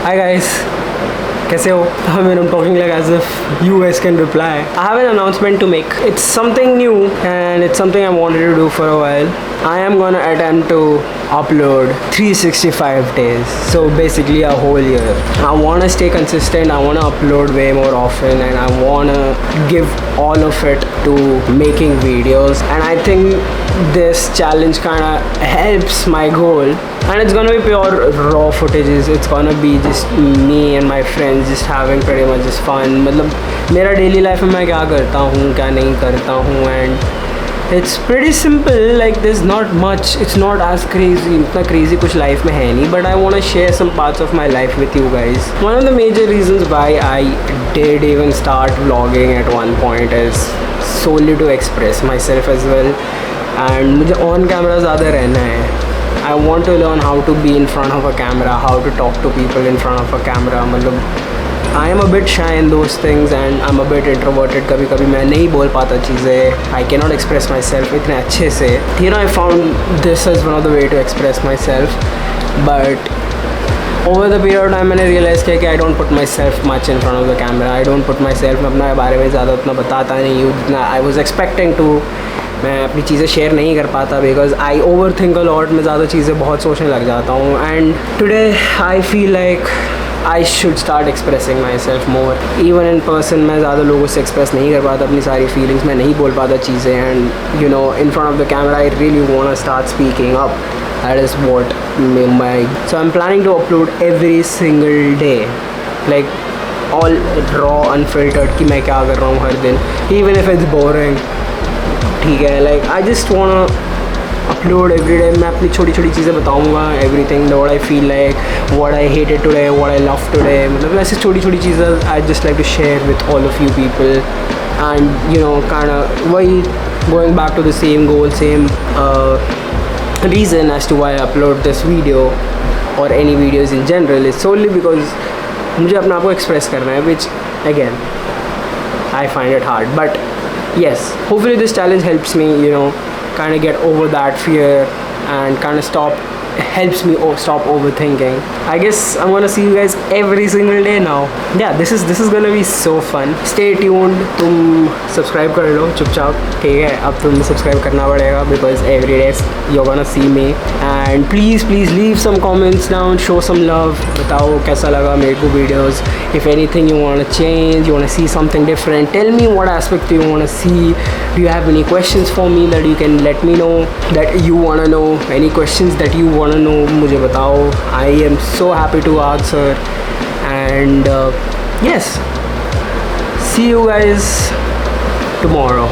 Hi guys, कैसे हो? I mean, I'm talking like as if you guys can reply. I have an announcement to make. It's something new and it's something I wanted to do for a while. I am gonna attempt to upload 365 days, so basically a whole year. I wanna stay consistent, I wanna upload way more often, and I wanna give all of it to making videos. And I think this challenge kinda helps my goal. And it's gonna be pure raw footages. It's gonna be just me and my friends just having pretty much just fun. मतलब मेरा daily life में मैं क्या करता हूँ क्या नहीं करता हूँ, and it's pretty simple. Like there's not much. It's not as crazy. इतना crazy कुछ life में है नहीं. But I wanna share some parts of my life with you guys. One of the major reasons why I did even start vlogging at one point is solely to express myself as well. And मुझे on camera ज़्यादा रहना है. I want to learn how to be in front of a camera, how to talk to people in front of a camera. मतलब I am a bit shy in those things and I'm a bit introverted. कभी कभी मैं नहीं बोल पाता चीज़ें. I cannot express myself इतने अच्छे से. You know, I found this as one of the way to express myself. But over the period of time मैंने realize किया कि I don't put myself much in front of the camera. I don't put myself, मैं अपने बारे में ज़्यादा उतना बताता नहीं हूँ जितना I was expecting to. मैं अपनी चीज़ें शेयर नहीं कर पाता because I over think a lot. मैं ज़्यादा चीज़ें बहुत सोचने लग जाता हूँ. And today I feel like I should start expressing my self more. Even in person मैं ज़्यादा लोगों से एक्सप्रेस नहीं कर पाता अपनी सारी फीलिंग्स. मैं नहीं बोल पाता चीज़ें. And you know in front of the camera I really want to start speaking up. That is what my so I am planning to upload every single day. Like all raw unfiltered कि मैं क्या कर रहा हूँ हर दिन. Even if it's boring ठीक है. Like I just want upload every day. मैं अपनी छोटी छोटी चीज़ें बताऊँगा. Everything what I feel like, what I hated today, what I love today. मतलब ऐसी छोटी छोटी चीज़ें I just like to share with all of you people. And you know kind वही going back to the same goal, same reason as to why I upload this video or any videos in general is solely because मुझे अपने आप को express करना है, which again I find it hard. But yes, hopefully this challenge helps me, you know, kind of get over that fear and kind of helps me stop overthinking. I guess I'm gonna see you guys every single day now. Yeah, this is gonna be so fun. Stay tuned. तुम subscribe कर लो चुपचाप. ठीक है, अब तुम subscribe करना पड़ेगा because every day you're gonna see me. And please leave some comments down. Show some love. बताओ कैसा लगा मेरे को videos. If anything you wanna change, you wanna see something different, tell me what aspect you wanna see. Do you have any questions for me that you can let me know that you wanna know? Any questions that you wanna know, मुझे बताओ. I am so happy to answer. And yes, see you guys tomorrow.